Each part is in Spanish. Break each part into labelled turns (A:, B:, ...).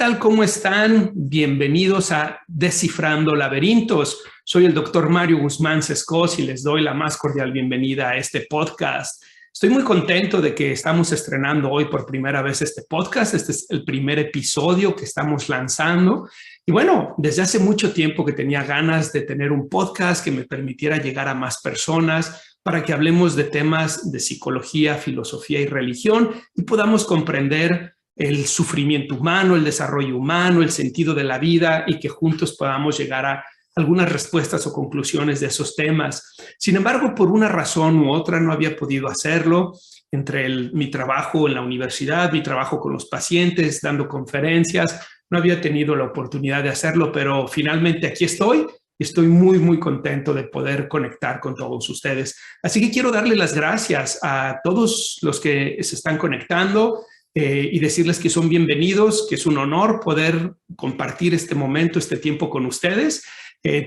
A: tal? ¿Cómo están? Bienvenidos a Descifrando Laberintos. Soy el doctor Mario Guzmán Sescos y les doy la más cordial bienvenida a este podcast. Estoy muy contento de que estamos estrenando hoy por primera vez este podcast. Este es el primer episodio que estamos lanzando. Y bueno, desde hace mucho tiempo que tenía ganas de tener un podcast que me permitiera llegar a más personas para que hablemos de temas de psicología, filosofía y religión y podamos comprender el sufrimiento humano, el desarrollo humano, el sentido de la vida y que juntos podamos llegar a algunas respuestas o conclusiones de esos temas. Sin embargo, por una razón u otra no había podido hacerlo. Entre mi trabajo en la universidad, mi trabajo con los pacientes, dando conferencias, no había tenido la oportunidad de hacerlo, pero finalmente aquí estoy. Estoy muy contento de poder conectar con todos ustedes. Así que quiero darle las gracias a todos los que se están conectando y decirles que son bienvenidos, que es un honor poder compartir este momento, este tiempo con ustedes.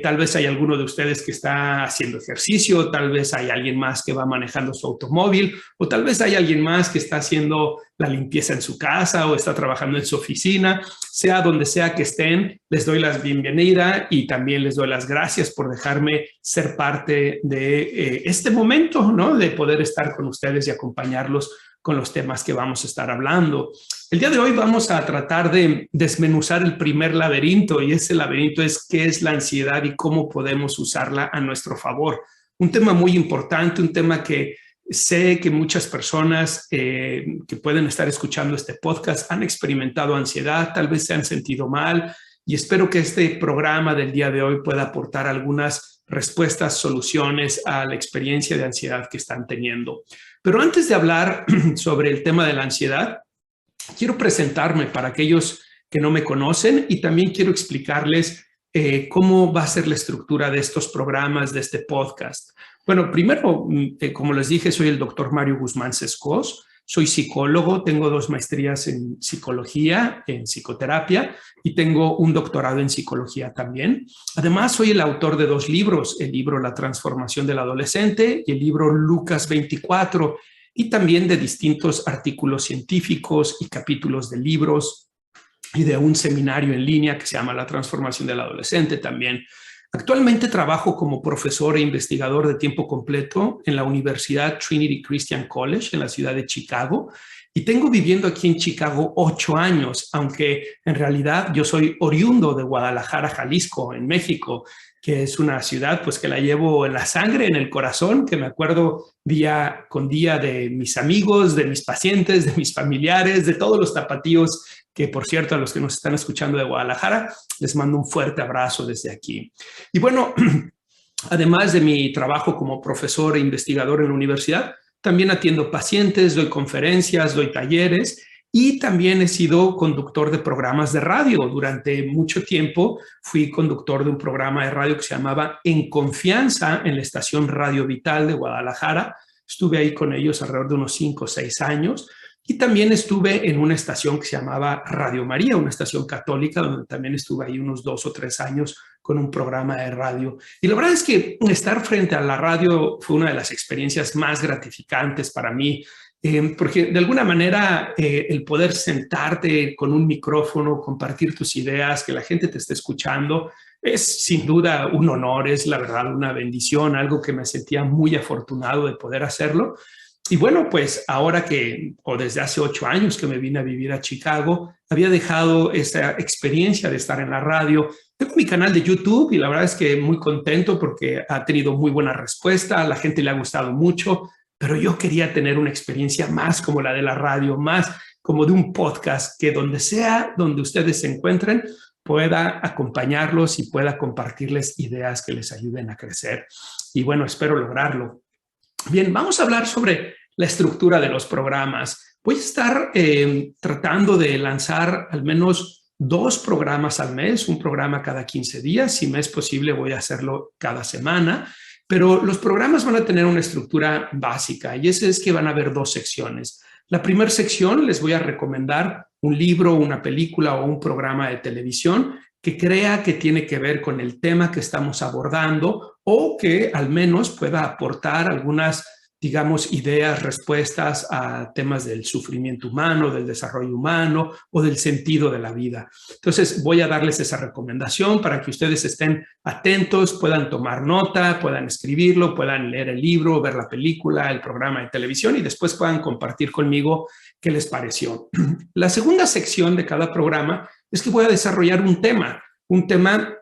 A: Tal vez hay alguno de ustedes que está haciendo ejercicio, tal vez hay alguien más que va manejando su automóvil, o tal vez hay alguien más que está haciendo la limpieza en su casa o está trabajando en su oficina. Sea donde sea que estén, les doy la bienvenida y también les doy las gracias por dejarme ser parte de este momento, ¿no? De poder estar con ustedes y acompañarlos con los temas que vamos a estar hablando. El día de hoy vamos a tratar de desmenuzar el primer laberinto, y ese laberinto es qué es la ansiedad y cómo podemos usarla a nuestro favor. Un tema muy importante, un tema que sé que muchas personas que pueden estar escuchando este podcast han experimentado ansiedad, tal vez se han sentido mal, y espero que este programa del día de hoy pueda aportar algunas respuestas, soluciones a la experiencia de ansiedad que están teniendo. Pero antes de hablar sobre el tema de la ansiedad, quiero presentarme para aquellos que no me conocen y también quiero explicarles cómo va a ser la estructura de estos programas, de este podcast. Bueno, primero, como les dije, soy el doctor Mario Guzmán Sescos. Soy psicólogo, tengo 2 maestrías en psicología, en psicoterapia, y tengo un doctorado en psicología también. Además, soy el autor de 2 libros, el libro La transformación del adolescente y el libro Lucas 24, y también de distintos artículos científicos y capítulos de libros y de un seminario en línea que se llama La transformación del adolescente también. Actualmente trabajo como profesor e investigador de tiempo completo en la Universidad Trinity Christian College en la ciudad de Chicago y tengo viviendo aquí en Chicago 8 años, aunque en realidad yo soy oriundo de Guadalajara, Jalisco, en México, que es una ciudad pues que la llevo en la sangre, en el corazón, que me acuerdo día con día de mis amigos, de mis pacientes, de mis familiares, de todos los tapatíos, que por cierto a los que nos están escuchando de Guadalajara, les mando un fuerte abrazo desde aquí. Y bueno, además de mi trabajo como profesor e investigador en la universidad, también atiendo pacientes, doy conferencias, doy talleres y también he sido conductor de programas de radio. Durante mucho tiempo fui conductor de un programa de radio que se llamaba En Confianza en la estación Radio Vital de Guadalajara. Estuve ahí con ellos alrededor de unos 5 o 6 años. Y también estuve en una estación que se llamaba Radio María, una estación católica, donde también estuve ahí unos 2 o 3 años con un programa de radio. Y la verdad es que estar frente a la radio fue una de las experiencias más gratificantes para mí, porque de alguna manera el poder sentarte con un micrófono, compartir tus ideas, que la gente te esté escuchando, es sin duda un honor, es la verdad una bendición, algo que me sentía muy afortunado de poder hacerlo. Y bueno, pues ahora desde hace 8 años que me vine a vivir a Chicago, había dejado esta experiencia de estar en la radio. Tengo mi canal de YouTube y la verdad es que muy contento porque ha tenido muy buena respuesta, a la gente le ha gustado mucho, pero yo quería tener una experiencia más como la de la radio, más como de un podcast, que donde sea, donde ustedes se encuentren, pueda acompañarlos y pueda compartirles ideas que les ayuden a crecer. Y bueno, espero lograrlo. Bien, vamos a hablar sobre la estructura de los programas. Voy a estar tratando de lanzar al menos 2 programas al mes, un programa cada 15 días. Si me es posible, voy a hacerlo cada semana. Pero los programas van a tener una estructura básica y ese es que van a haber 2 secciones. La primera sección les voy a recomendar un libro, una película o un programa de televisión que crea que tiene que ver con el tema que estamos abordando o que al menos pueda aportar algunas digamos, ideas, respuestas a temas del sufrimiento humano, del desarrollo humano o del sentido de la vida. Entonces, voy a darles esa recomendación para que ustedes estén atentos, puedan tomar nota, puedan escribirlo, puedan leer el libro, ver la película, el programa de televisión y después puedan compartir conmigo qué les pareció. La segunda sección de cada programa es que voy a desarrollar un tema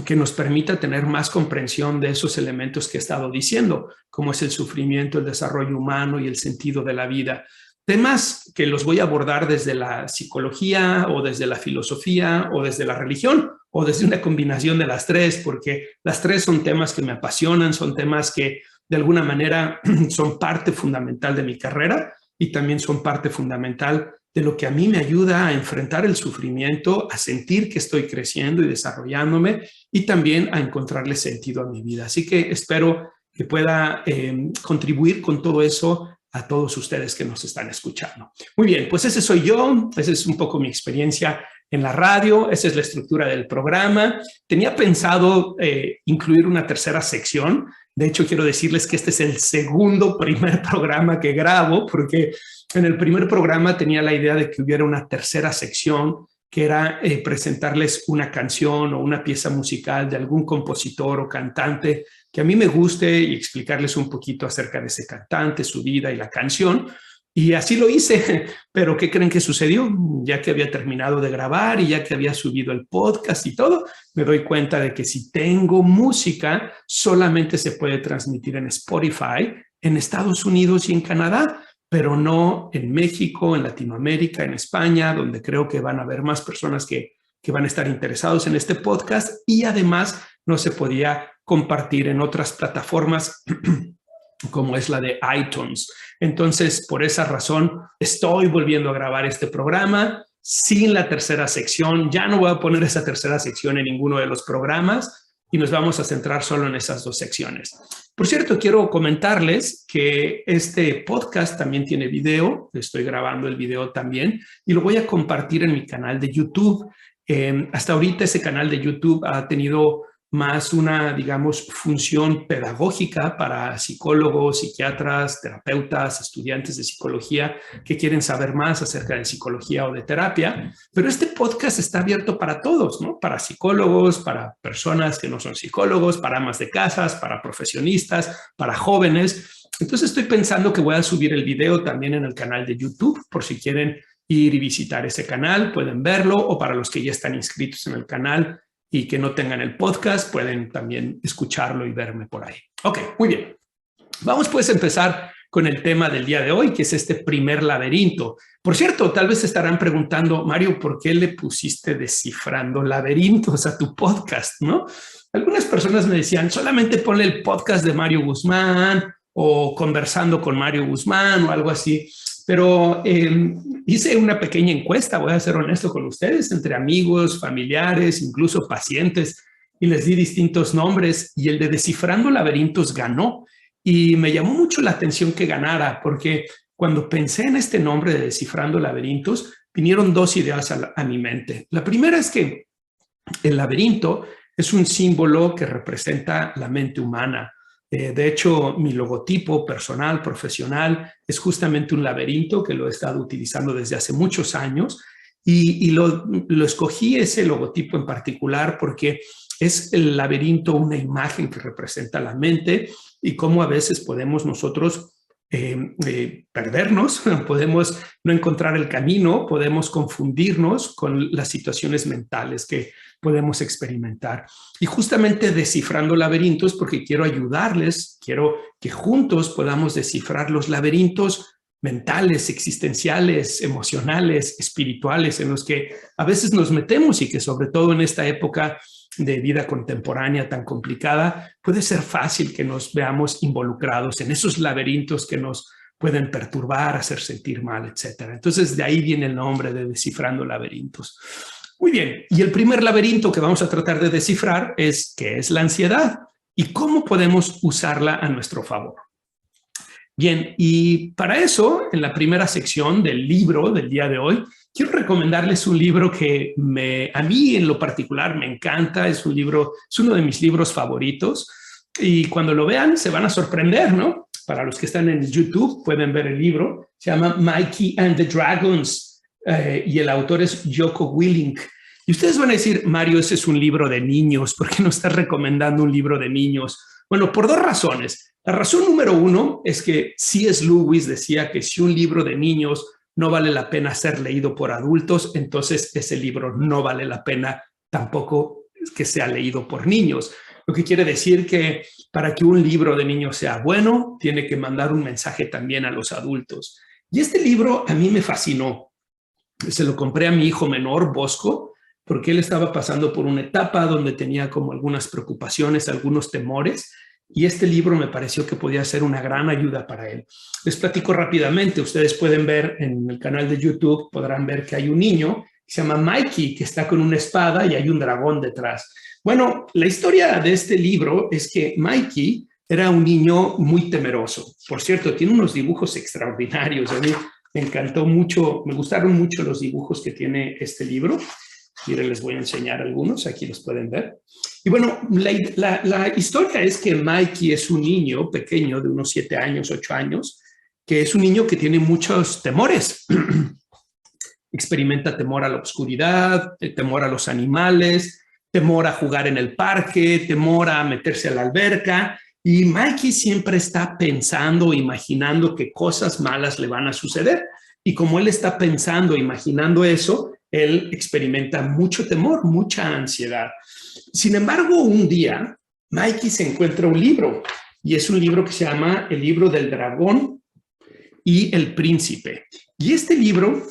A: que nos permita tener más comprensión de esos elementos que he estado diciendo, como es el sufrimiento, el desarrollo humano y el sentido de la vida. Temas que los voy a abordar desde la psicología o desde la filosofía o desde la religión o desde una combinación de las tres, porque las tres son temas que me apasionan, son temas que de alguna manera son parte fundamental de mi carrera y también son parte fundamental de lo que a mí me ayuda a enfrentar el sufrimiento, a sentir que estoy creciendo y desarrollándome y también a encontrarle sentido a mi vida. Así que espero que pueda contribuir con todo eso a todos ustedes que nos están escuchando. Muy bien, pues ese soy yo, esa es un poco mi experiencia en la radio, esa es la estructura del programa. Tenía pensado incluir una tercera sección. De hecho, quiero decirles que este es el primer programa que grabo, porque en el primer programa tenía la idea de que hubiera una tercera sección que era presentarles una canción o una pieza musical de algún compositor o cantante que a mí me guste y explicarles un poquito acerca de ese cantante, su vida y la canción. Y así lo hice, pero ¿qué creen que sucedió? Ya que había terminado de grabar y ya que había subido el podcast y todo, me doy cuenta de que si tengo música, solamente se puede transmitir en Spotify, en Estados Unidos y en Canadá, pero no en México, en Latinoamérica, en España, donde creo que van a haber más personas que van a estar interesados en este podcast, y además no se podía compartir en otras plataformas como es la de iTunes. Entonces, por esa razón, estoy volviendo a grabar este programa sin la tercera sección. Ya no voy a poner esa tercera sección en ninguno de los programas y nos vamos a centrar solo en esas dos secciones. Por cierto, quiero comentarles que este podcast también tiene video. Estoy grabando el video también y lo voy a compartir en mi canal de YouTube. Hasta ahorita ese canal de YouTube ha tenido más una, digamos, función pedagógica para psicólogos, psiquiatras, terapeutas, estudiantes de psicología que quieren saber más acerca de psicología o de terapia. Pero este podcast está abierto para todos, ¿no? Para psicólogos, para personas que no son psicólogos, para amas de casas, para profesionistas, para jóvenes. Entonces estoy pensando que voy a subir el video también en el canal de YouTube, por si quieren ir y visitar ese canal, pueden verlo, o para los que ya están inscritos en el canal y que no tengan el podcast, pueden también escucharlo y verme por ahí. Ok, muy bien. Vamos pues a empezar con el tema del día de hoy, que es este primer laberinto. Por cierto, tal vez se estarán preguntando, Mario, ¿por qué le pusiste Descifrando Laberintos a tu podcast, no? Algunas personas me decían, solamente ponle el podcast de Mario Guzmán o Conversando con Mario Guzmán o algo así. Pero hice una pequeña encuesta, voy a ser honesto con ustedes, entre amigos, familiares, incluso pacientes, y les di distintos nombres y el de Descifrando Laberintos ganó. Y me llamó mucho la atención que ganara, porque cuando pensé en este nombre de Descifrando Laberintos, vinieron dos ideas a mi mente. La primera es que el laberinto es un símbolo que representa la mente humana. De hecho, mi logotipo personal, profesional, es justamente un laberinto que lo he estado utilizando desde hace muchos años y lo escogí ese logotipo en particular porque es el laberinto una imagen que representa la mente y cómo a veces podemos nosotros perdernos, podemos no encontrar el camino, podemos confundirnos con las situaciones mentales que podemos experimentar. Y justamente Descifrando Laberintos, porque quiero ayudarles, quiero que juntos podamos descifrar los laberintos mentales, existenciales, emocionales, espirituales, en los que a veces nos metemos y que sobre todo en esta época de vida contemporánea tan complicada, puede ser fácil que nos veamos involucrados en esos laberintos que nos pueden perturbar, hacer sentir mal, etc. Entonces, de ahí viene el nombre de Descifrando Laberintos. Muy bien, y el primer laberinto que vamos a tratar de descifrar es ¿qué es la ansiedad? Y cómo podemos usarla a nuestro favor. Bien, y para eso, en la primera sección del libro del día de hoy, quiero recomendarles un libro que a mí en lo particular me encanta. Es un libro, es uno de mis libros favoritos y cuando lo vean se van a sorprender, ¿no? para los que están en YouTube, pueden ver el libro. Se llama Mikey and the Dragons y el autor es Jocko Willink. Y ustedes van a decir, Mario, ese es un libro de niños. ¿Por qué no estás recomendando un libro de niños? Bueno, por dos razones. La razón número uno es que C.S. Lewis decía que si un libro de niños no vale la pena ser leído por adultos, entonces ese libro no vale la pena tampoco que sea leído por niños. Lo que quiere decir que para que un libro de niños sea bueno, tiene que mandar un mensaje también a los adultos. Y este libro a mí me fascinó. Se lo compré a mi hijo menor, Bosco, porque él estaba pasando por una etapa donde tenía como algunas preocupaciones, algunos temores, y este libro me pareció que podía ser una gran ayuda para él. Les platico rápidamente. Ustedes pueden ver en el canal de YouTube, podrán ver que hay un niño que se llama Mikey, que está con una espada y hay un dragón detrás. Bueno, la historia de este libro es que Mikey era un niño muy temeroso. Por cierto, tiene unos dibujos extraordinarios. A mí me encantó mucho, me gustaron mucho los dibujos que tiene este libro. Miren, les voy a enseñar algunos, aquí los pueden ver. Y bueno, la historia es que Mikey es un niño pequeño de unos 7 años, 8 años, que es un niño que tiene muchos temores. Experimenta temor a la oscuridad, temor a los animales, temor a jugar en el parque, temor a meterse a la alberca. Y Mikey siempre está pensando, imaginando que cosas malas le van a suceder. Y como él está pensando, imaginando eso, él experimenta mucho temor, mucha ansiedad. Sin embargo, un día, Mikey se encuentra un libro, y es un libro que se llama El libro del dragón y el príncipe. Y este libro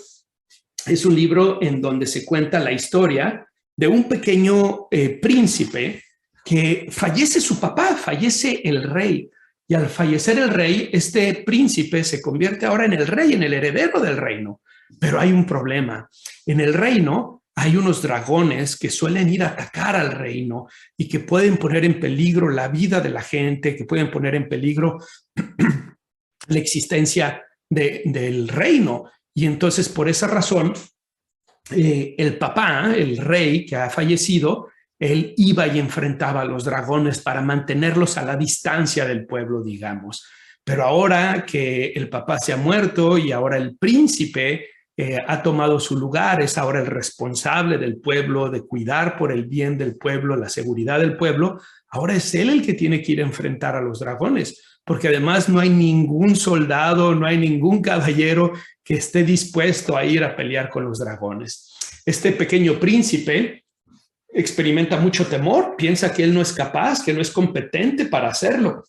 A: es un libro en donde se cuenta la historia de un pequeño príncipe que fallece su papá, fallece el rey. Y al fallecer el rey, este príncipe se convierte ahora en el rey, en el heredero del reino. Pero hay un problema. En el reino hay unos dragones que suelen ir a atacar al reino y que pueden poner en peligro la vida de la gente, que pueden poner en peligro la existencia del reino. Y entonces, por esa razón, el papá, el rey que ha fallecido, él iba y enfrentaba a los dragones para mantenerlos a la distancia del pueblo, digamos. Pero ahora que el papá se ha muerto y ahora el príncipe ha tomado su lugar, es ahora el responsable del pueblo, de cuidar por el bien del pueblo, la seguridad del pueblo, ahora es él el que tiene que ir a enfrentar a los dragones, porque además no hay ningún soldado, no hay ningún caballero que esté dispuesto a ir a pelear con los dragones. Este pequeño príncipe experimenta mucho temor, piensa que él no es capaz, que no es competente para hacerlo.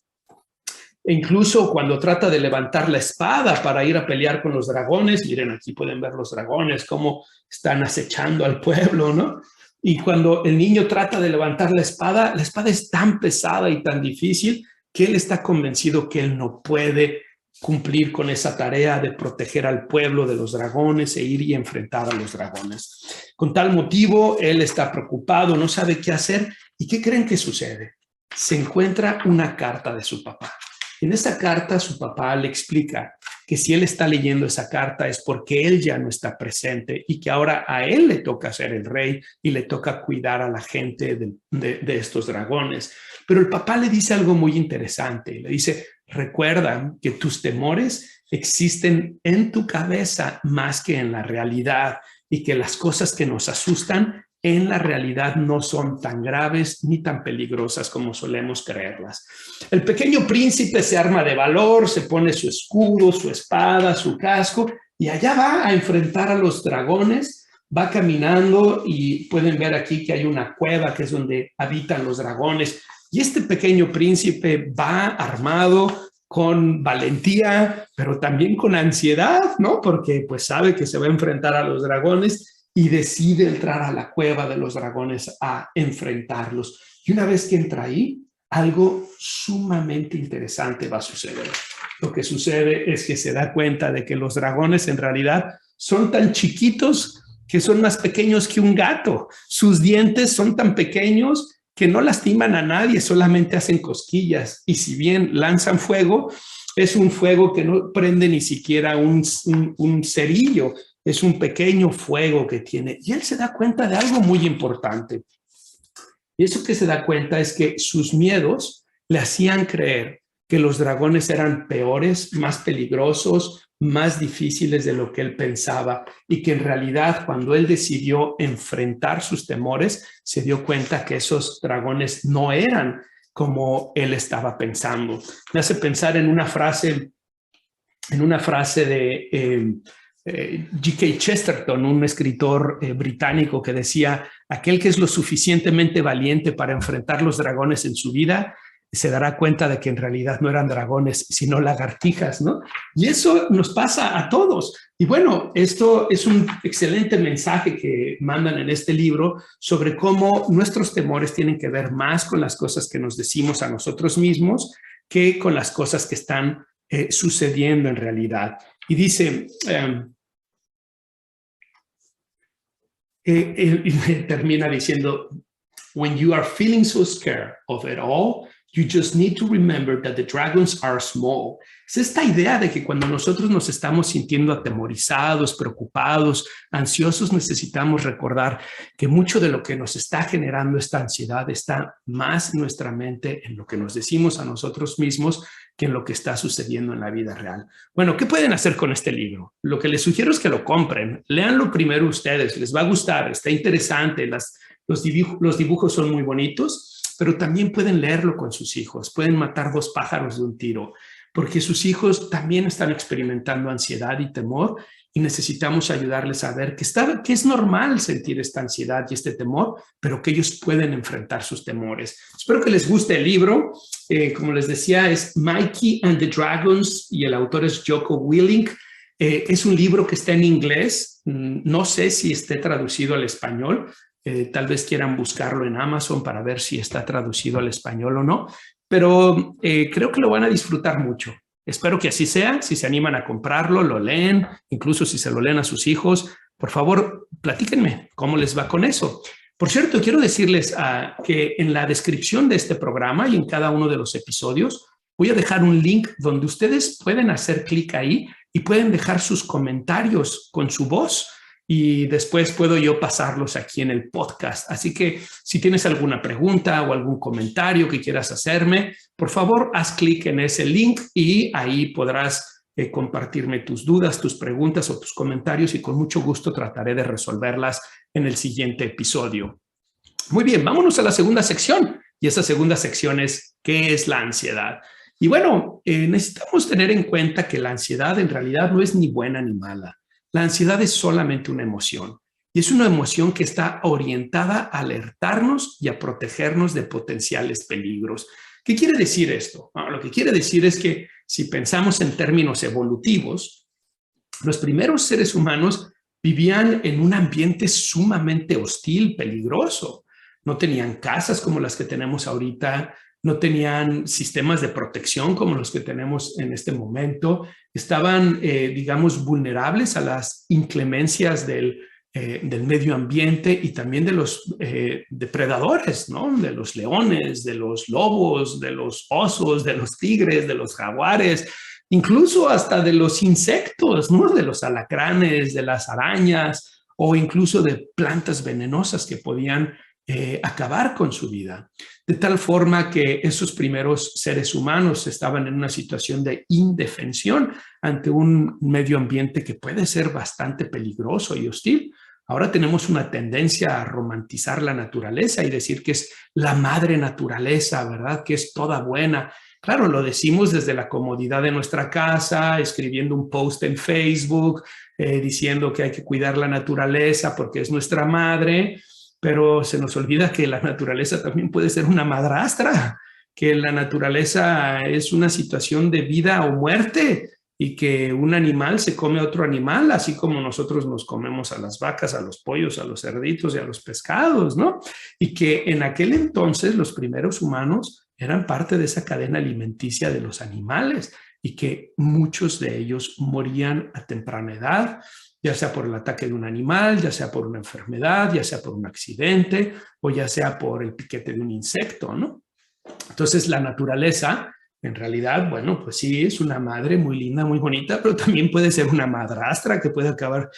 A: E incluso cuando trata de levantar la espada para ir a pelear con los dragones, miren, aquí pueden ver los dragones, cómo están acechando al pueblo, ¿no? Y cuando el niño trata de levantar la espada es tan pesada y tan difícil que él está convencido que él no puede cumplir con esa tarea de proteger al pueblo de los dragones e ir y enfrentar a los dragones. Con tal motivo, él está preocupado, no sabe qué hacer. ¿Y qué creen que sucede? Se encuentra una carta de su papá. En esa carta, su papá le explica que si él está leyendo esa carta es porque él ya no está presente y que ahora a él le toca ser el rey y le toca cuidar a la gente de estos dragones. Pero el papá le dice algo muy interesante. Le dice, recuerda que tus temores existen en tu cabeza más que en la realidad y que las cosas que nos asustan en la realidad no son tan graves ni tan peligrosas como solemos creerlas. El pequeño príncipe se arma de valor, se pone su escudo, su espada, su casco y allá va a enfrentar a los dragones. Va caminando y pueden ver aquí que hay una cueva que es donde habitan los dragones. Y este pequeño príncipe va armado con valentía, pero también con ansiedad, ¿no? Porque pues sabe que se va a enfrentar a los dragones y decide entrar a la cueva de los dragones a enfrentarlos. Y una vez que entra ahí, algo sumamente interesante va a suceder. Lo que sucede es que se da cuenta de que los dragones en realidad son tan chiquitos que son más pequeños que un gato. Sus dientes son tan pequeños que no lastiman a nadie, solamente hacen cosquillas. Y si bien lanzan fuego, es un fuego que no prende ni siquiera un cerillo. Es un pequeño fuego que tiene. Y él se da cuenta de algo muy importante. Y eso que se da cuenta es que sus miedos le hacían creer que los dragones eran peores, más peligrosos, más difíciles de lo que él pensaba y que en realidad cuando él decidió enfrentar sus temores, se dio cuenta que esos dragones no eran como él estaba pensando. Me hace pensar en una frase de G.K. Chesterton, un escritor británico que decía: aquel que es lo suficientemente valiente para enfrentar los dragones en su vida se dará cuenta de que en realidad no eran dragones, sino lagartijas, ¿no? Y eso nos pasa a todos. Y bueno, esto es un excelente mensaje que mandan en este libro sobre cómo nuestros temores tienen que ver más con las cosas que nos decimos a nosotros mismos que con las cosas que están sucediendo en realidad. Y dice, termina diciendo, when you are feeling so scared of it all, you just need to remember that the dragons are small. Es esta idea de que cuando nosotros nos estamos sintiendo atemorizados, preocupados, ansiosos, necesitamos recordar que mucho de lo que nos está generando esta ansiedad está más en nuestra mente, en lo que nos decimos a nosotros mismos, que en lo que está sucediendo en la vida real. Bueno, ¿qué pueden hacer con este libro? Lo que les sugiero es que lo compren. Léanlo primero ustedes, les va a gustar, está interesante, los dibujos son muy bonitos, pero también pueden leerlo con sus hijos, pueden matar dos pájaros de un tiro, porque sus hijos también están experimentando ansiedad y temor y necesitamos ayudarles a ver que es normal sentir esta ansiedad y este temor, pero que ellos pueden enfrentar sus temores. Espero que les guste el libro. Como les decía, es Mikey and the Dragons y el autor es Jocko Willink. Es un libro que está en inglés, no sé si esté traducido al español. Tal vez quieran buscarlo en Amazon para ver si está traducido al español o no, pero creo que lo van a disfrutar mucho. Espero que así sea. Si se animan a comprarlo, lo leen, incluso si se lo leen a sus hijos, por favor, platíquenme cómo les va con eso. Por cierto, quiero decirles que en la descripción de este programa y en cada uno de los episodios voy a dejar un link donde ustedes pueden hacer clic ahí y pueden dejar sus comentarios con su voz y después puedo yo pasarlos aquí en el podcast. Así que si tienes alguna pregunta o algún comentario que quieras hacerme, por favor, haz clic en ese link y ahí podrás compartirme tus dudas, tus preguntas o tus comentarios y con mucho gusto trataré de resolverlas en el siguiente episodio. Muy bien, vámonos a la segunda sección. Y esa segunda sección es ¿qué es la ansiedad? Y bueno, necesitamos tener en cuenta que la ansiedad en realidad no es ni buena ni mala. La ansiedad es solamente una emoción y es una emoción que está orientada a alertarnos y a protegernos de potenciales peligros. ¿Qué quiere decir esto? Lo que quiere decir es que si pensamos en términos evolutivos, los primeros seres humanos vivían en un ambiente sumamente hostil, peligroso. No tenían casas como las que tenemos ahorita, no tenían sistemas de protección como los que tenemos en este momento, estaban, digamos, vulnerables a las inclemencias del medio ambiente y también de los depredadores, ¿no? De los leones, de los lobos, de los osos, de los tigres, de los jaguares, incluso hasta de los insectos, ¿no? De los alacranes, de las arañas o incluso de plantas venenosas que podían acabar con su vida. De tal forma que esos primeros seres humanos estaban en una situación de indefensión ante un medio ambiente que puede ser bastante peligroso y hostil. Ahora tenemos una tendencia a romantizar la naturaleza y decir que es la madre naturaleza, ¿verdad? Que es toda buena. Claro, lo decimos desde la comodidad de nuestra casa, escribiendo un post en Facebook, diciendo que hay que cuidar la naturaleza porque es nuestra madre. Pero se nos olvida que la naturaleza también puede ser una madrastra, que la naturaleza es una situación de vida o muerte y que un animal se come a otro animal, así como nosotros nos comemos a las vacas, a los pollos, a los cerditos y a los pescados, ¿no? Y que en aquel entonces los primeros humanos eran parte de esa cadena alimenticia de los animales y que muchos de ellos morían a temprana edad, ya sea por el ataque de un animal, ya sea por una enfermedad, ya sea por un accidente o ya sea por el piquete de un insecto, ¿no? Entonces la naturaleza, en realidad, bueno, pues sí, es una madre muy linda, muy bonita, pero también puede ser una madrastra que puede acabar.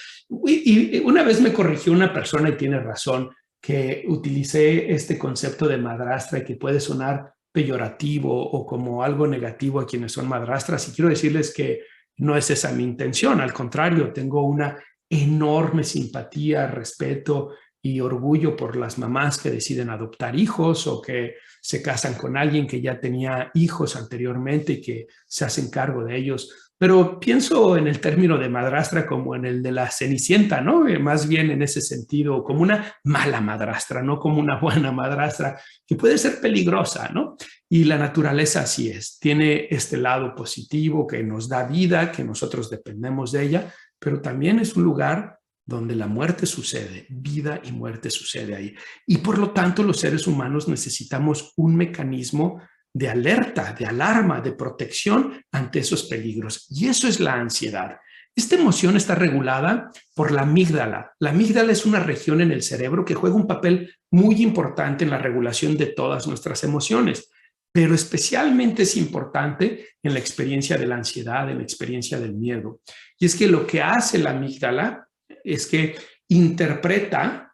A: Y una vez me corrigió una persona y tiene razón, que utilicé este concepto de madrastra y que puede sonar peyorativo o como algo negativo a quienes son madrastras, y quiero decirles que no es esa mi intención. Al contrario, tengo una enorme simpatía, respeto y orgullo por las mamás que deciden adoptar hijos o que se casan con alguien que ya tenía hijos anteriormente y que se hacen cargo de ellos. Pero pienso en el término de madrastra como en el de la Cenicienta, ¿no? Más bien en ese sentido, como una mala madrastra, no como una buena madrastra, que puede ser peligrosa, ¿no? Y la naturaleza así es, tiene este lado positivo que nos da vida, que nosotros dependemos de ella, pero también es un lugar donde la muerte sucede, vida y muerte sucede ahí. Y por lo tanto, los seres humanos necesitamos un mecanismo de alerta, de alarma, de protección ante esos peligros. Y eso es la ansiedad. Esta emoción está regulada por la amígdala. La amígdala es una región en el cerebro que juega un papel muy importante en la regulación de todas nuestras emociones, pero especialmente es importante en la experiencia de la ansiedad, en la experiencia del miedo. Y es que lo que hace la amígdala es que interpreta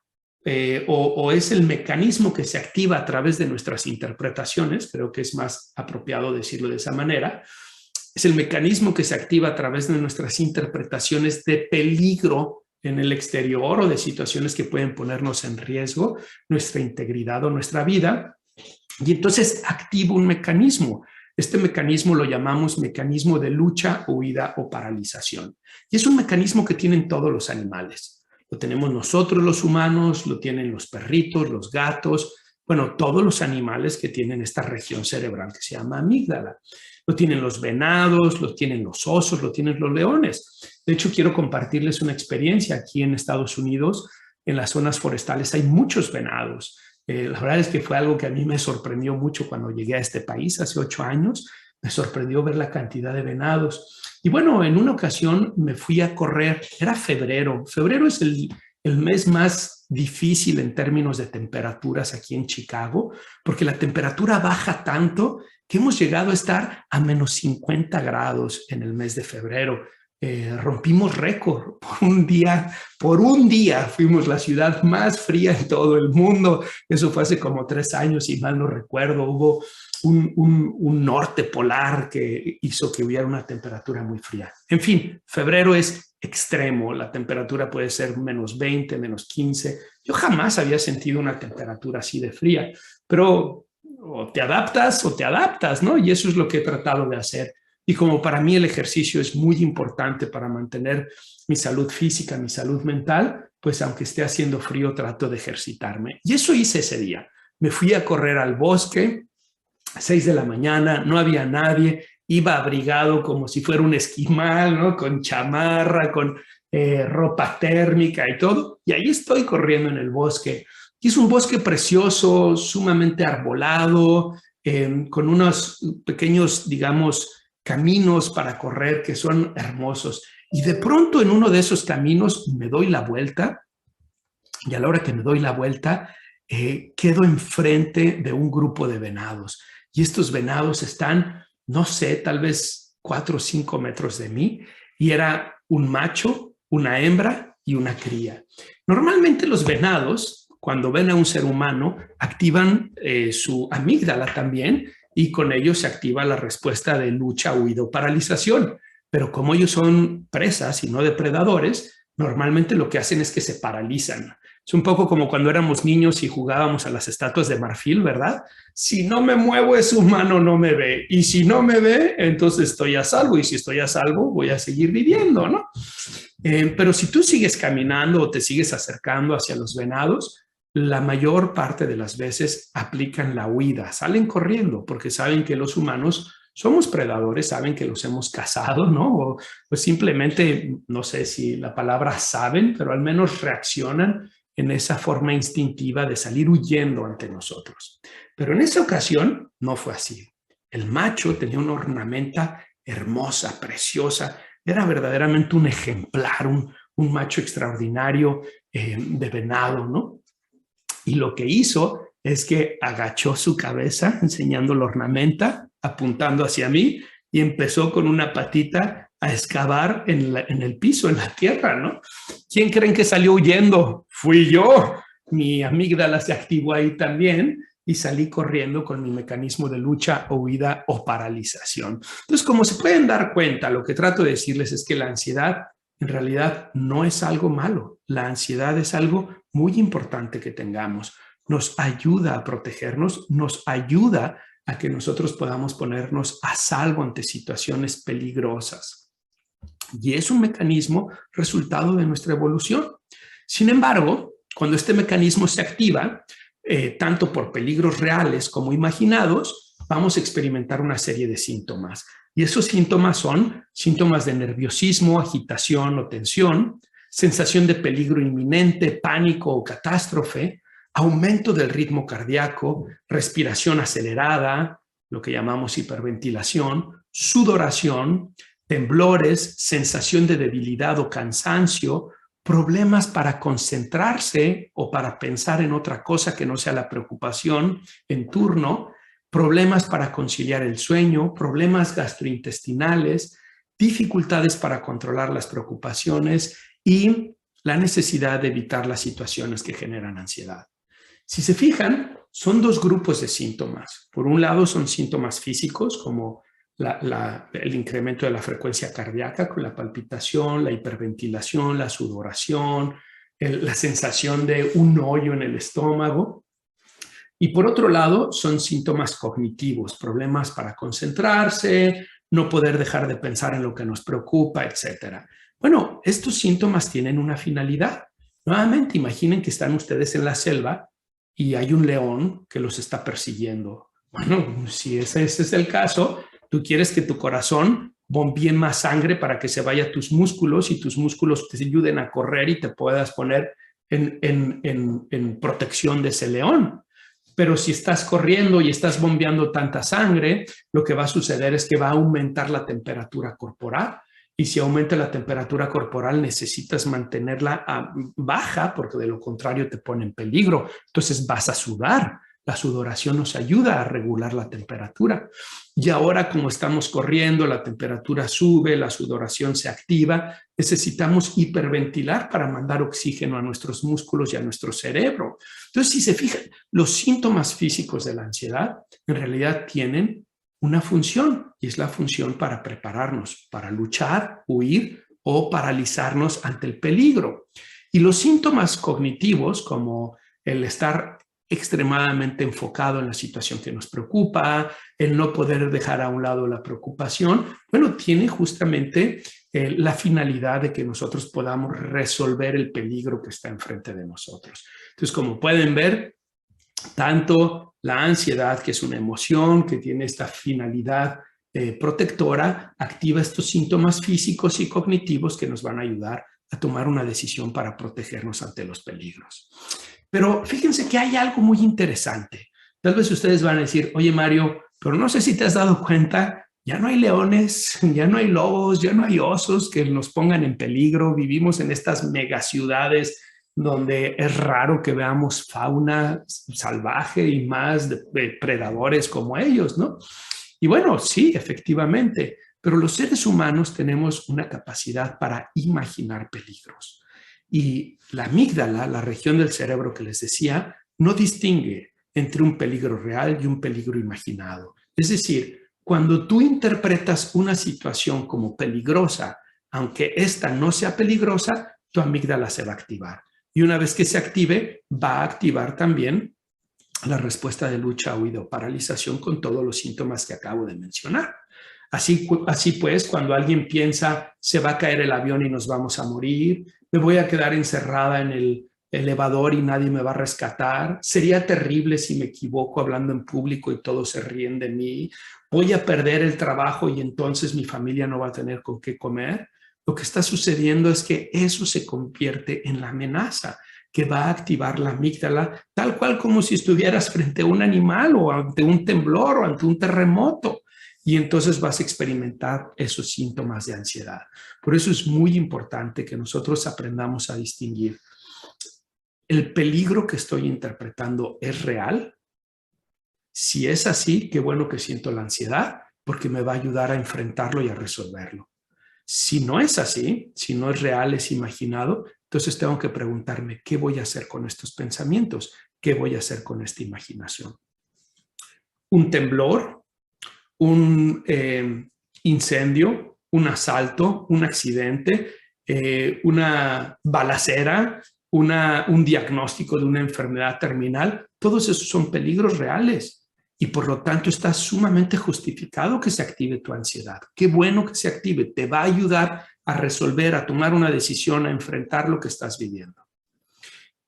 A: o es el mecanismo que se activa a través de nuestras interpretaciones, creo que es más apropiado decirlo de esa manera, es el mecanismo que se activa a través de nuestras interpretaciones de peligro en el exterior o de situaciones que pueden ponernos en riesgo, nuestra integridad o nuestra vida, y entonces activa un mecanismo. Este mecanismo lo llamamos mecanismo de lucha, huida o paralización. Y es un mecanismo que tienen todos los animales. Lo tenemos nosotros los humanos, lo tienen los perritos, los gatos, bueno, todos los animales que tienen esta región cerebral que se llama amígdala. Lo tienen los venados, lo tienen los osos, lo tienen los leones. De hecho, quiero compartirles una experiencia aquí en Estados Unidos. En las zonas forestales hay muchos venados. La verdad es que fue algo que a mí me sorprendió mucho cuando llegué a este país hace 8 años. Me sorprendió ver la cantidad de venados. Y bueno, en una ocasión me fui a correr, era febrero. Febrero es el mes más difícil en términos de temperaturas aquí en Chicago, porque la temperatura baja tanto que hemos llegado a estar a menos 50 grados en el mes de febrero. Rompimos récord por un día fuimos la ciudad más fría en todo el mundo. Eso fue hace como 3 años, si mal no recuerdo. Hubo un norte polar que hizo que hubiera una temperatura muy fría. En fin, febrero es extremo, la temperatura puede ser menos 20, menos 15. Yo jamás había sentido una temperatura así de fría, pero o te adaptas, ¿no? Y eso es lo que he tratado de hacer. Y como para mí el ejercicio es muy importante para mantener mi salud física, mi salud mental, pues aunque esté haciendo frío, trato de ejercitarme. Y eso hice ese día. Me fui a correr al bosque a 6 de la mañana, no había nadie, iba abrigado como si fuera un esquimal, ¿no? Con chamarra, con ropa térmica y todo. Y ahí estoy corriendo en el bosque. Y es un bosque precioso, sumamente arbolado, con unos pequeños, digamos, caminos para correr que son hermosos. Y de pronto en uno de esos caminos me doy la vuelta y a la hora que me doy la vuelta quedo enfrente de un grupo de venados. Y estos venados están, no sé, tal vez 4 o 5 metros de mí y era un macho, una hembra y una cría. Normalmente los venados, cuando ven a un ser humano, activan su amígdala también, y con ello se activa la respuesta de lucha, huida o paralización. Pero como ellos son presas y no depredadores, normalmente lo que hacen es que se paralizan. Es un poco como cuando éramos niños y jugábamos a las estatuas de marfil, ¿verdad? Si no me muevo, ese humano no me ve. Y si no me ve, entonces estoy a salvo. Y si estoy a salvo, voy a seguir viviendo, ¿no? Pero si tú sigues caminando o te sigues acercando hacia los venados, la mayor parte de las veces aplican la huida, salen corriendo porque saben que los humanos somos predadores, saben que los hemos cazado, ¿no? O pues simplemente, no sé si la palabra saben, pero al menos reaccionan en esa forma instintiva de salir huyendo ante nosotros. Pero en esa ocasión no fue así. El macho tenía una ornamenta hermosa, preciosa, era verdaderamente un ejemplar, un macho extraordinario de venado, ¿no? Y lo que hizo es que agachó su cabeza enseñando la ornamenta, apuntando hacia mí y empezó con una patita a excavar en el piso, en la tierra, ¿no? ¿Quién creen que salió huyendo? Fui yo. Mi amígdala se activó ahí también y salí corriendo con mi mecanismo de lucha o huida o paralización. Entonces, como se pueden dar cuenta, lo que trato de decirles es que la ansiedad en realidad no es algo malo. La ansiedad es algo muy importante que tengamos. Nos ayuda a protegernos, nos ayuda a que nosotros podamos ponernos a salvo ante situaciones peligrosas. Y es un mecanismo resultado de nuestra evolución. Sin embargo, cuando este mecanismo se activa, tanto por peligros reales como imaginados, vamos a experimentar una serie de síntomas. Y esos síntomas son síntomas de nerviosismo, agitación o tensión, sensación de peligro inminente, pánico o catástrofe, aumento del ritmo cardíaco, respiración acelerada, lo que llamamos hiperventilación, sudoración, temblores, sensación de debilidad o cansancio, problemas para concentrarse o para pensar en otra cosa que no sea la preocupación en turno, problemas para conciliar el sueño, problemas gastrointestinales, dificultades para controlar las preocupaciones y la necesidad de evitar las situaciones que generan ansiedad. Si se fijan, son dos grupos de síntomas. Por un lado son síntomas físicos como el incremento de la frecuencia cardíaca con la palpitación, la hiperventilación, la sudoración, la sensación de un hoyo en el estómago. Y por otro lado, son síntomas cognitivos, problemas para concentrarse, no poder dejar de pensar en lo que nos preocupa, etc. Bueno, estos síntomas tienen una finalidad. Nuevamente, imaginen que están ustedes en la selva y hay un león que los está persiguiendo. Bueno, si ese es el caso, tú quieres que tu corazón bombee más sangre para que se vaya a tus músculos y tus músculos te ayuden a correr y te puedas poner en protección de ese león. Pero si estás corriendo y estás bombeando tanta sangre, lo que va a suceder es que va a aumentar la temperatura corporal. Y si aumenta la temperatura corporal, necesitas mantenerla baja porque de lo contrario te pone en peligro. Entonces vas a sudar. La sudoración nos ayuda a regular la temperatura. Y ahora, como estamos corriendo, la temperatura sube, la sudoración se activa, necesitamos hiperventilar para mandar oxígeno a nuestros músculos y a nuestro cerebro. Entonces, si se fijan, los síntomas físicos de la ansiedad en realidad tienen una función, y es la función para prepararnos, para luchar, huir o paralizarnos ante el peligro. Y los síntomas cognitivos, como el estar extremadamente enfocado en la situación que nos preocupa, el no poder dejar a un lado la preocupación, bueno, tiene justamente la finalidad de que nosotros podamos resolver el peligro que está enfrente de nosotros. Entonces, como pueden ver, tanto la ansiedad, que es una emoción que tiene esta finalidad protectora, activa estos síntomas físicos y cognitivos que nos van a ayudar a tomar una decisión para protegernos ante los peligros. Pero fíjense que hay algo muy interesante. Tal vez ustedes van a decir, oye Mario, pero no sé si te has dado cuenta, ya no hay leones, ya no hay lobos, ya no hay osos que nos pongan en peligro. Vivimos en estas megaciudades donde es raro que veamos fauna salvaje y más de predadores como ellos, ¿no? Y bueno, sí, efectivamente, pero los seres humanos tenemos una capacidad para imaginar peligros. Y la amígdala, la región del cerebro que les decía, no distingue entre un peligro real y un peligro imaginado. Es decir, cuando tú interpretas una situación como peligrosa, aunque esta no sea peligrosa, tu amígdala se va a activar. Y una vez que se active, va a activar también la respuesta de lucha, huida o paralización con todos los síntomas que acabo de mencionar. Así pues, cuando alguien piensa, se va a caer el avión y nos vamos a morir, me voy a quedar encerrada en el elevador y nadie me va a rescatar, sería terrible si me equivoco hablando en público y todos se ríen de mí, voy a perder el trabajo y entonces mi familia no va a tener con qué comer. Lo que está sucediendo es que eso se convierte en la amenaza que va a activar la amígdala, tal cual como si estuvieras frente a un animal o ante un temblor o ante un terremoto. Y entonces vas a experimentar esos síntomas de ansiedad. Por eso es muy importante que nosotros aprendamos a distinguir. ¿El peligro que estoy interpretando es real? Si es así, qué bueno que siento la ansiedad, porque me va a ayudar a enfrentarlo y a resolverlo. Si no es así, si no es real, es imaginado, entonces tengo que preguntarme, ¿qué voy a hacer con estos pensamientos? ¿Qué voy a hacer con esta imaginación? un temblor, un incendio, un asalto, un accidente, una balacera, un diagnóstico de una enfermedad terminal, todos esos son peligros reales y por lo tanto está sumamente justificado que se active tu ansiedad. Qué bueno que se active, te va a ayudar a resolver, a tomar una decisión, a enfrentar lo que estás viviendo.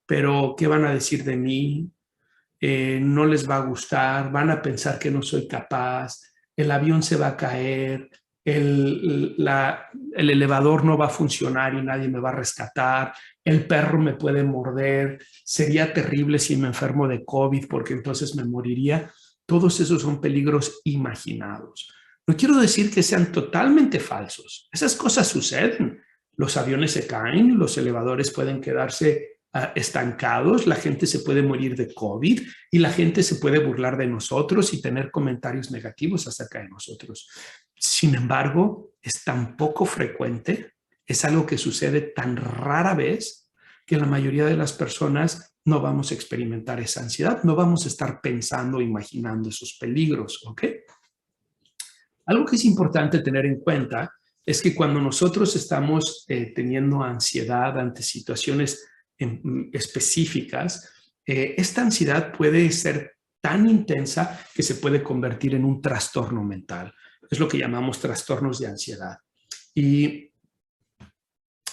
A: Pero, ¿qué van a decir de mí? No les va a gustar, van a pensar que no soy capaz, el avión se va a caer, el elevador no va a funcionar y nadie me va a rescatar, el perro me puede morder, sería terrible si me enfermo de COVID porque entonces me moriría. Todos esos son peligros imaginados. No quiero decir que sean totalmente falsos. Esas cosas suceden. Los aviones se caen, los elevadores pueden quedarse estancados, la gente se puede morir de COVID y la gente se puede burlar de nosotros y tener comentarios negativos acerca de nosotros. Sin embargo, es tan poco frecuente, es algo que sucede tan rara vez que la mayoría de las personas no vamos a experimentar esa ansiedad, no vamos a estar pensando, imaginando esos peligros, ¿ok? Algo que es importante tener en cuenta es que cuando nosotros estamos teniendo ansiedad ante situaciones específicas, esta ansiedad puede ser tan intensa que se puede convertir en un trastorno mental. Es lo que llamamos trastornos de ansiedad. Y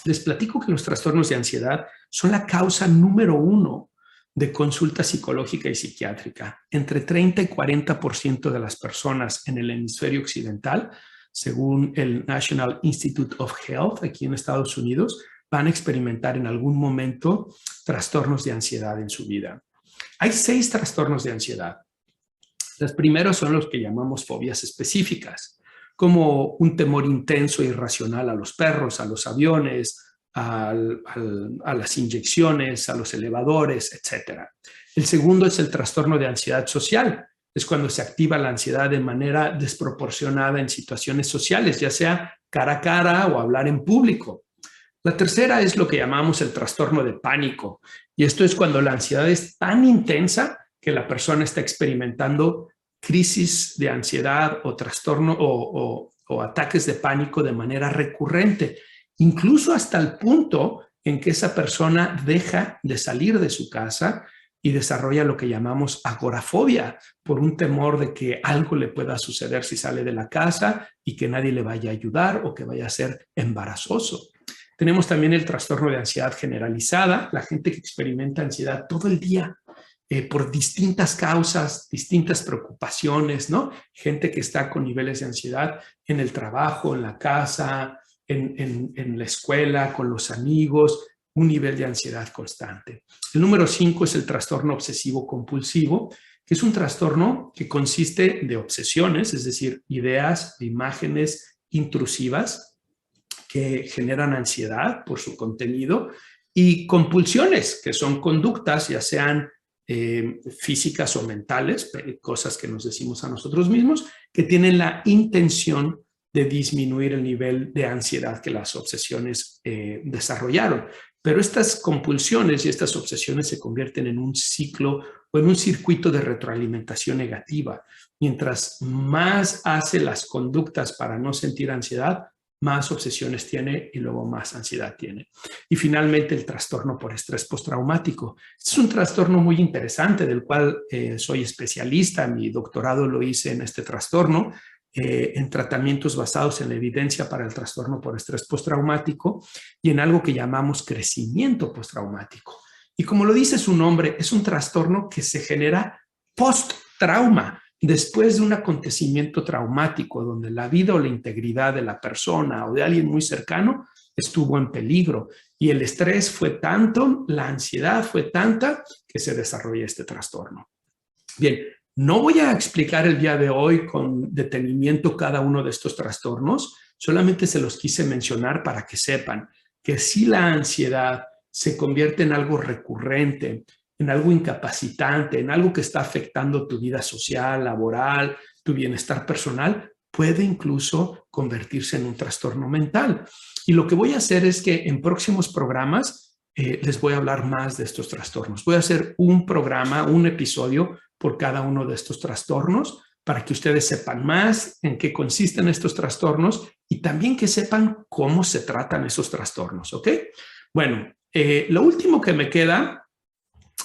A: les platico que los trastornos de ansiedad son la causa número 1 de consulta psicológica y psiquiátrica. Entre 30 y 40% de las personas en el hemisferio occidental, según el National Institute of Health aquí en Estados Unidos, van a experimentar en algún momento trastornos de ansiedad en su vida. Hay 6 trastornos de ansiedad. Los primeros son los que llamamos fobias específicas, como un temor intenso e irracional a los perros, a los aviones, a las inyecciones, a los elevadores, etc. El segundo es el trastorno de ansiedad social. Es cuando se activa la ansiedad de manera desproporcionada en situaciones sociales, ya sea cara a cara o hablar en público. La tercera es lo que llamamos el trastorno de pánico. Y esto es cuando la ansiedad es tan intensa que la persona está experimentando crisis de ansiedad o trastorno o ataques de pánico de manera recurrente, incluso hasta el punto en que esa persona deja de salir de su casa y desarrolla lo que llamamos agorafobia, por un temor de que algo le pueda suceder si sale de la casa y que nadie le vaya a ayudar o que vaya a ser embarazoso. Tenemos también el trastorno de ansiedad generalizada, la gente que experimenta ansiedad todo el día por distintas causas, distintas preocupaciones, ¿no? Gente que está con niveles de ansiedad en el trabajo, en la casa, en la escuela, con los amigos, un nivel de ansiedad constante. El número 5 es el trastorno obsesivo compulsivo, que es un trastorno que consiste de obsesiones, es decir, ideas, imágenes intrusivas que generan ansiedad por su contenido, y compulsiones, que son conductas, ya sean físicas o mentales, cosas que nos decimos a nosotros mismos, que tienen la intención de disminuir el nivel de ansiedad que las obsesiones desarrollaron. Pero estas compulsiones y estas obsesiones se convierten en un ciclo o en un circuito de retroalimentación negativa. Mientras más hace las conductas para no sentir ansiedad, más obsesiones tiene y luego más ansiedad tiene. Y finalmente el trastorno por estrés postraumático. Este es un trastorno muy interesante del cual soy especialista. Mi doctorado lo hice en este trastorno, en tratamientos basados en la evidencia para el trastorno por estrés postraumático y en algo que llamamos crecimiento postraumático. Y como lo dice su nombre, es un trastorno que se genera post-trauma, después de un acontecimiento traumático donde la vida o la integridad de la persona o de alguien muy cercano estuvo en peligro y el estrés fue tanto, la ansiedad fue tanta que se desarrolla este trastorno. Bien, no voy a explicar el día de hoy con detenimiento cada uno de estos trastornos, solamente se los quise mencionar para que sepan que si la ansiedad se convierte en algo recurrente, en algo incapacitante, en algo que está afectando tu vida social, laboral, tu bienestar personal, puede incluso convertirse en un trastorno mental. Y lo que voy a hacer es que en próximos programas les voy a hablar más de estos trastornos. Voy a hacer un programa, un episodio por cada uno de estos trastornos para que ustedes sepan más en qué consisten estos trastornos y también que sepan cómo se tratan esos trastornos, ¿ok? Bueno, lo último que me queda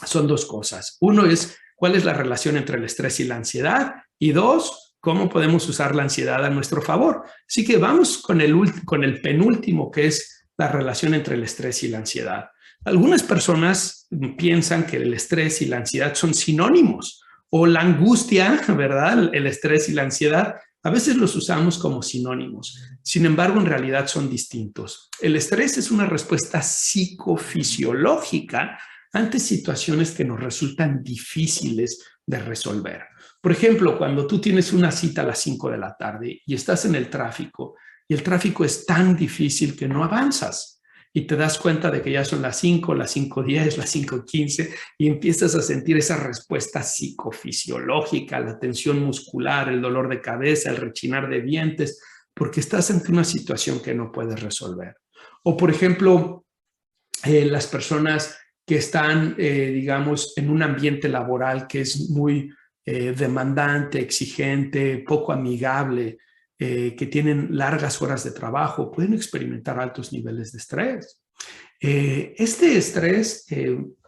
A: son dos cosas. Uno es cuál es la relación entre el estrés y la ansiedad y dos, cómo podemos usar la ansiedad a nuestro favor. Así que vamos con el penúltimo, que es la relación entre el estrés y la ansiedad. Algunas personas piensan que el estrés y la ansiedad son sinónimos o la angustia, ¿verdad? El estrés y la ansiedad, a veces los usamos como sinónimos. Sin embargo, en realidad son distintos. El estrés es una respuesta psicofisiológica ante situaciones que nos resultan difíciles de resolver. Por ejemplo, cuando tú tienes una cita a las 5 de la tarde y estás en el tráfico y el tráfico es tan difícil que no avanzas y te das cuenta de que ya son las 5, las 5:10, las 5:15 y empiezas a sentir esa respuesta psicofisiológica, la tensión muscular, el dolor de cabeza, el rechinar de dientes, porque estás ante una situación que no puedes resolver. O, por ejemplo, las personas que están, digamos, en un ambiente laboral que es muy demandante, exigente, poco amigable, que tienen largas horas de trabajo, pueden experimentar altos niveles de estrés. Este estrés,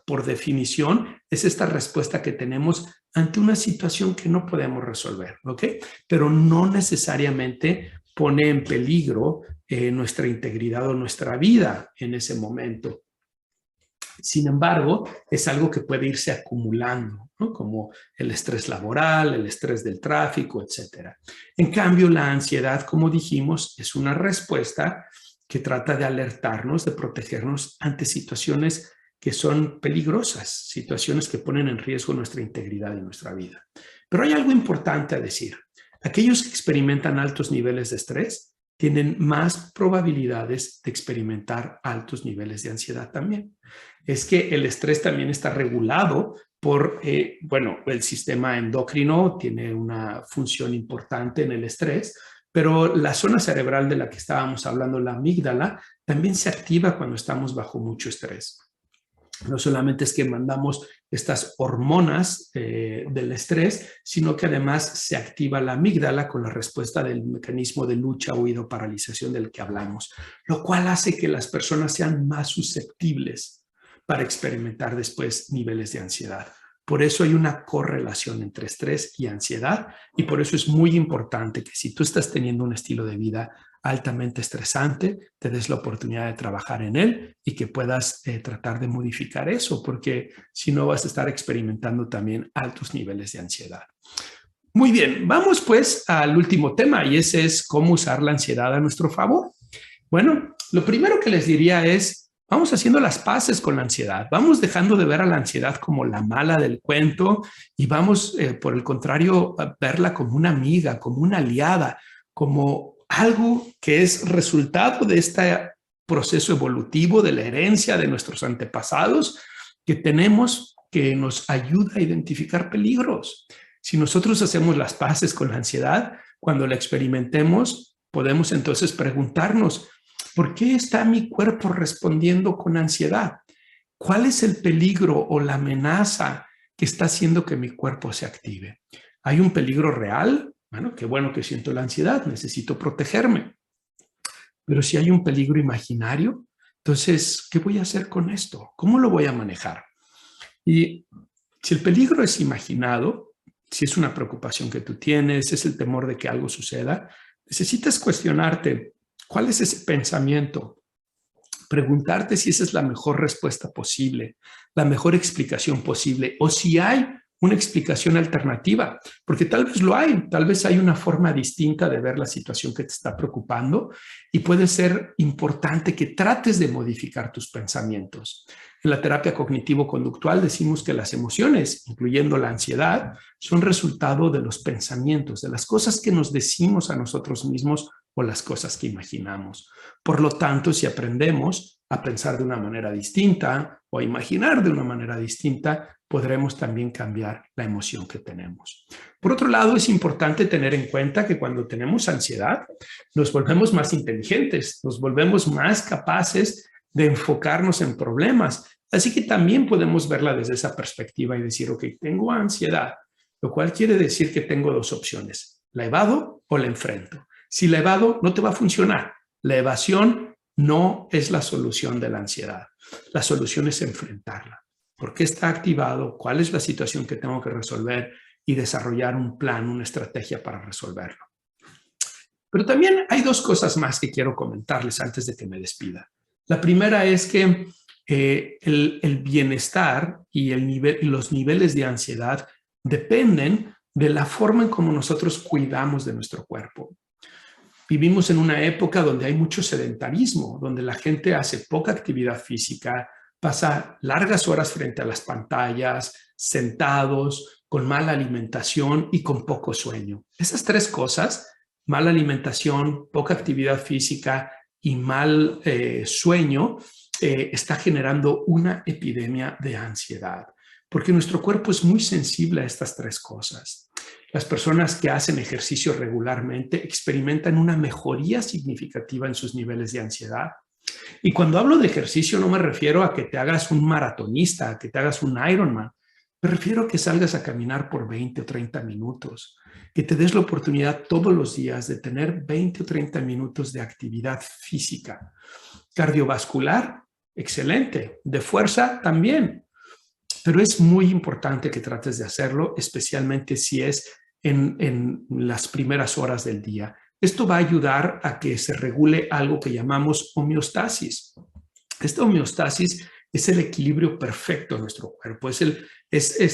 A: por definición, es esta respuesta que tenemos ante una situación que no podemos resolver, ¿ok? Pero no necesariamente pone en peligro nuestra integridad o nuestra vida en ese momento. Sin embargo, es algo que puede irse acumulando, ¿no? Como el estrés laboral, el estrés del tráfico, etc. En cambio, la ansiedad, como dijimos, es una respuesta que trata de alertarnos, de protegernos ante situaciones que son peligrosas, situaciones que ponen en riesgo nuestra integridad y nuestra vida. Pero hay algo importante a decir. Aquellos que experimentan altos niveles de estrés tienen más probabilidades de experimentar altos niveles de ansiedad también. Es que el estrés también está regulado por, bueno, el sistema endocrino tiene una función importante en el estrés, pero la zona cerebral de la que estábamos hablando, la amígdala, también se activa cuando estamos bajo mucho estrés. No solamente es que mandamos estas hormonas del estrés, sino que además se activa la amígdala con la respuesta del mecanismo de lucha, huido, paralización del que hablamos, lo cual hace que las personas sean más susceptibles para experimentar después niveles de ansiedad. Por eso hay una correlación entre estrés y ansiedad y por eso es muy importante que si tú estás teniendo un estilo de vida altamente estresante, te des la oportunidad de trabajar en él y que puedas tratar de modificar eso, porque si no vas a estar experimentando también altos niveles de ansiedad. Muy bien, vamos pues al último tema y ese es cómo usar la ansiedad a nuestro favor. Bueno, lo primero que les diría es, vamos haciendo las paces con la ansiedad, vamos dejando de ver a la ansiedad como la mala del cuento y vamos, por el contrario, a verla como una amiga, como una aliada, como algo que es resultado de este proceso evolutivo, de la herencia de nuestros antepasados que tenemos, que nos ayuda a identificar peligros. Si nosotros hacemos las paces con la ansiedad, cuando la experimentemos, podemos entonces preguntarnos, ¿por qué está mi cuerpo respondiendo con ansiedad? ¿Cuál es el peligro o la amenaza que está haciendo que mi cuerpo se active? ¿Hay un peligro real? Bueno, qué bueno que siento la ansiedad, necesito protegerme. Pero si hay un peligro imaginario, entonces, ¿qué voy a hacer con esto? ¿Cómo lo voy a manejar? Y si el peligro es imaginado, si es una preocupación que tú tienes, es el temor de que algo suceda, necesitas cuestionarte cuál es ese pensamiento, preguntarte si esa es la mejor respuesta posible, la mejor explicación posible, o si hay una explicación alternativa, porque tal vez lo hay, tal vez hay una forma distinta de ver la situación que te está preocupando y puede ser importante que trates de modificar tus pensamientos. En la terapia cognitivo-conductual decimos que las emociones, incluyendo la ansiedad, son resultado de los pensamientos, de las cosas que nos decimos a nosotros mismos o las cosas que imaginamos. Por lo tanto, si aprendemos a pensar de una manera distinta o a imaginar de una manera distinta, podremos también cambiar la emoción que tenemos. Por otro lado, es importante tener en cuenta que cuando tenemos ansiedad, nos volvemos más inteligentes, nos volvemos más capaces de enfocarnos en problemas. Así que también podemos verla desde esa perspectiva y decir, ok, tengo ansiedad, lo cual quiere decir que tengo dos opciones: la evado o la enfrento. Si la evado, no te va a funcionar. La evasión no es la solución de la ansiedad. La solución es enfrentarla. ¿Por qué está activado? ¿Cuál es la situación que tengo que resolver? Y desarrollar un plan, una estrategia para resolverlo. Pero también hay dos cosas más que quiero comentarles antes de que me despida. La primera es que el bienestar y los niveles de ansiedad dependen de la forma en cómo nosotros cuidamos de nuestro cuerpo. Vivimos en una época donde hay mucho sedentarismo, donde la gente hace poca actividad física, pasa largas horas frente a las pantallas, sentados, con mala alimentación y con poco sueño. Esas tres cosas, mala alimentación, poca actividad física y mal sueño, está generando una epidemia de ansiedad, porque nuestro cuerpo es muy sensible a estas tres cosas. Las personas que hacen ejercicio regularmente experimentan una mejoría significativa en sus niveles de ansiedad. Y cuando hablo de ejercicio no me refiero a que te hagas un maratonista, a que te hagas un Ironman. Me refiero a que salgas a caminar por 20 o 30 minutos, que te des la oportunidad todos los días de tener 20 o 30 minutos de actividad física. Cardiovascular, excelente. De fuerza, también. Pero es muy importante que trates de hacerlo, especialmente si es en las primeras horas del día. Esto va a ayudar a que se regule algo que llamamos homeostasis. Esta homeostasis es el equilibrio perfecto de nuestro cuerpo. Es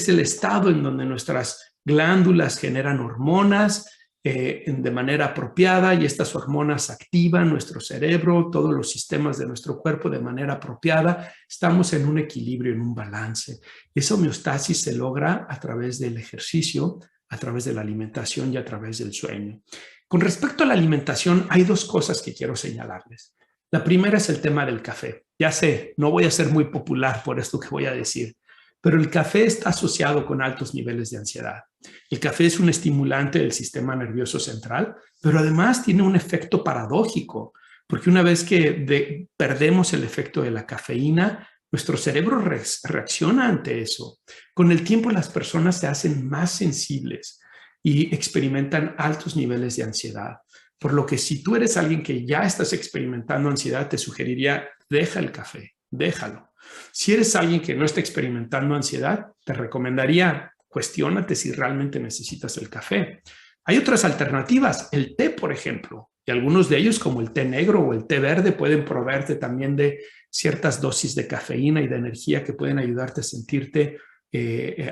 A: el estado en donde nuestras glándulas generan hormonas de manera apropiada y estas hormonas activan nuestro cerebro, todos los sistemas de nuestro cuerpo de manera apropiada. Estamos en un equilibrio, en un balance. Esa homeostasis se logra a través del ejercicio, a través de la alimentación y a través del sueño. Con respecto a la alimentación, hay dos cosas que quiero señalarles. La primera es el tema del café. Ya sé, no voy a ser muy popular por esto que voy a decir, pero el café está asociado con altos niveles de ansiedad. El café es un estimulante del sistema nervioso central, pero además tiene un efecto paradójico, porque una vez que perdemos el efecto de la cafeína, nuestro cerebro reacciona ante eso. Con el tiempo las personas se hacen más sensibles y experimentan altos niveles de ansiedad. Por lo que si tú eres alguien que ya estás experimentando ansiedad, te sugeriría, deja el café, déjalo. Si eres alguien que no está experimentando ansiedad, te recomendaría, cuestiónate si realmente necesitas el café. Hay otras alternativas, el té, por ejemplo, y algunos de ellos, como el té negro o el té verde, pueden proveerte también de ciertas dosis de cafeína y de energía que pueden ayudarte a sentirte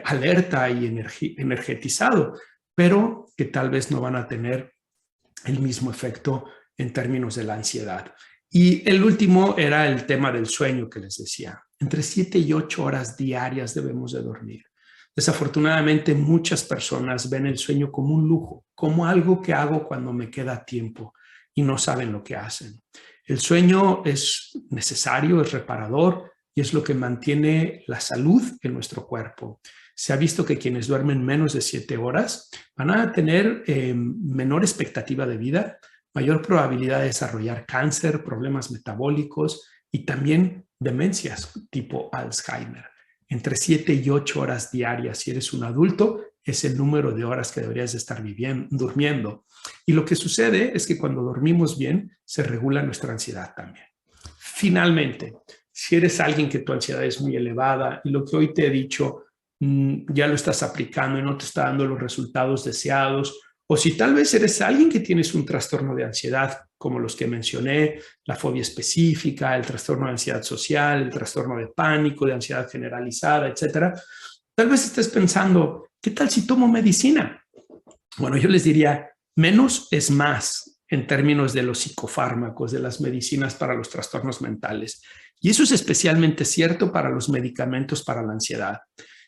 A: alerta y energetizado, pero que tal vez no van a tener el mismo efecto en términos de la ansiedad. Y el último era el tema del sueño que les decía. Entre 7 y 8 horas diarias debemos de dormir. Desafortunadamente, muchas personas ven el sueño como un lujo, como algo que hago cuando me queda tiempo y no saben lo que hacen. El sueño es necesario, es reparador y es lo que mantiene la salud en nuestro cuerpo. Se ha visto que quienes duermen menos de 7 horas van a tener menor expectativa de vida, mayor probabilidad de desarrollar cáncer, problemas metabólicos y también demencias tipo Alzheimer. Entre 7 y 8 horas diarias, si eres un adulto, es el número de horas que deberías de estar durmiendo. Y lo que sucede es que cuando dormimos bien, se regula nuestra ansiedad también. Finalmente, si eres alguien que tu ansiedad es muy elevada y lo que hoy te he dicho ya lo estás aplicando y no te está dando los resultados deseados, o si tal vez eres alguien que tienes un trastorno de ansiedad, como los que mencioné, la fobia específica, el trastorno de ansiedad social, el trastorno de pánico, de ansiedad generalizada, etcétera, tal vez estés pensando, ¿qué tal si tomo medicina? Bueno, yo les diría, menos es más en términos de los psicofármacos, de las medicinas para los trastornos mentales. Y eso es especialmente cierto para los medicamentos para la ansiedad,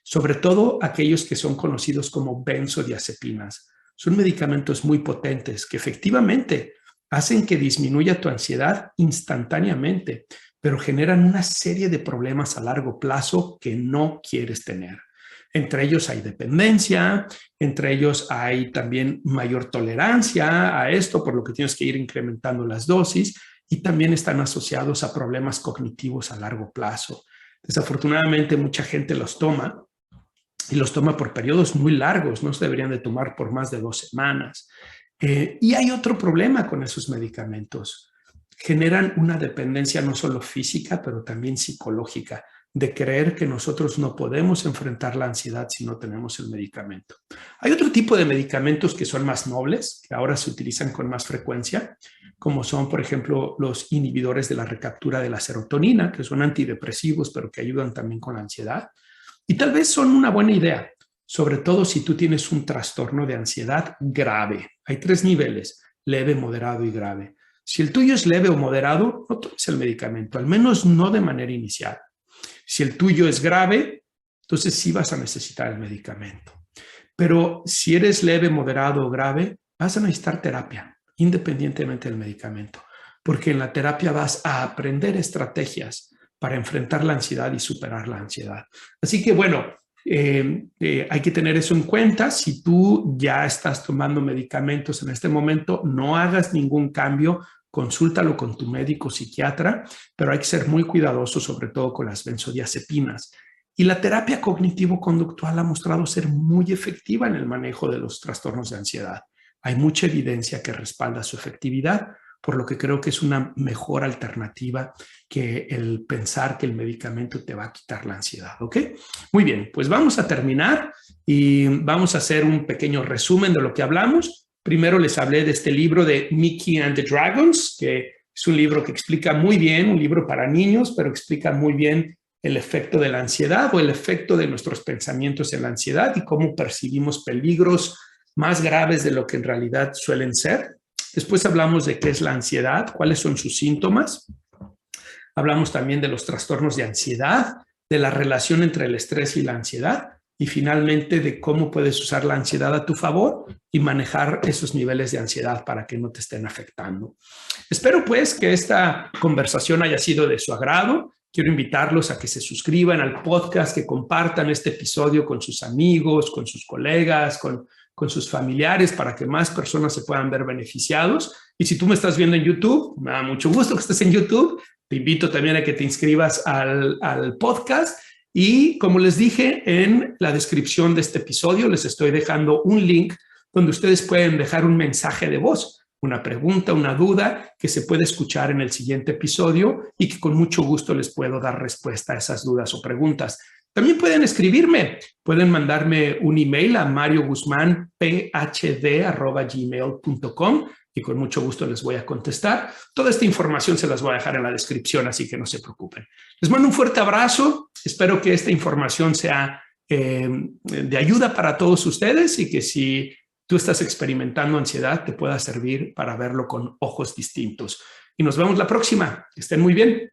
A: sobre todo aquellos que son conocidos como benzodiazepinas. Son medicamentos muy potentes que efectivamente hacen que disminuya tu ansiedad instantáneamente, pero generan una serie de problemas a largo plazo que no quieres tener. Entre ellos hay dependencia, entre ellos hay también mayor tolerancia a esto, por lo que tienes que ir incrementando las dosis y también están asociados a problemas cognitivos a largo plazo. Desafortunadamente, mucha gente los toma y los toma por periodos muy largos, no se deberían de tomar por más de 2 semanas. Y hay otro problema con esos medicamentos. Generan una dependencia no solo física, pero también psicológica, de creer que nosotros no podemos enfrentar la ansiedad si no tenemos el medicamento. Hay otro tipo de medicamentos que son más nobles, que ahora se utilizan con más frecuencia, como son, por ejemplo, los inhibidores de la recaptura de la serotonina, que son antidepresivos, pero que ayudan también con la ansiedad. Y tal vez son una buena idea, sobre todo si tú tienes un trastorno de ansiedad grave. Hay 3 niveles, leve, moderado y grave. Si el tuyo es leve o moderado, no tomes el medicamento, al menos no de manera inicial. Si el tuyo es grave, entonces sí vas a necesitar el medicamento. Pero si eres leve, moderado o grave, vas a necesitar terapia, independientemente del medicamento, porque en la terapia vas a aprender estrategias para enfrentar la ansiedad y superar la ansiedad. Así que bueno, hay que tener eso en cuenta. Si tú ya estás tomando medicamentos en este momento, no hagas ningún cambio, consúltalo con tu médico psiquiatra, pero hay que ser muy cuidadoso, sobre todo con las benzodiazepinas. Y la terapia cognitivo-conductual ha mostrado ser muy efectiva en el manejo de los trastornos de ansiedad. Hay mucha evidencia que respalda su efectividad, por lo que creo que es una mejor alternativa que el pensar que el medicamento te va a quitar la ansiedad, ¿ok? Muy bien, pues vamos a terminar y vamos a hacer un pequeño resumen de lo que hablamos. Primero les hablé de este libro de Mickey and the Dragons, que es un libro que explica muy bien, un libro para niños, pero explica muy bien el efecto de la ansiedad o el efecto de nuestros pensamientos en la ansiedad y cómo percibimos peligros más graves de lo que en realidad suelen ser. Después hablamos de qué es la ansiedad, cuáles son sus síntomas. Hablamos también de los trastornos de ansiedad, de la relación entre el estrés y la ansiedad y finalmente de cómo puedes usar la ansiedad a tu favor y manejar esos niveles de ansiedad para que no te estén afectando. Espero pues que esta conversación haya sido de su agrado. Quiero invitarlos a que se suscriban al podcast, que compartan este episodio con sus amigos, con sus colegas, con sus familiares para que más personas se puedan ver beneficiados. Y si tú me estás viendo en YouTube, me da mucho gusto que estés en YouTube. Te invito también a que te inscribas al podcast. Y como les dije en la descripción de este episodio, les estoy dejando un link donde ustedes pueden dejar un mensaje de voz, una pregunta, una duda que se puede escuchar en el siguiente episodio y que con mucho gusto les puedo dar respuesta a esas dudas o preguntas. También pueden escribirme, pueden mandarme un email a marioguzmanphd@gmail.com y con mucho gusto les voy a contestar. Toda esta información se las voy a dejar en la descripción, así que no se preocupen. Les mando un fuerte abrazo. Espero que esta información sea de ayuda para todos ustedes y que si tú estás experimentando ansiedad te pueda servir para verlo con ojos distintos. Y nos vemos la próxima. Que estén muy bien.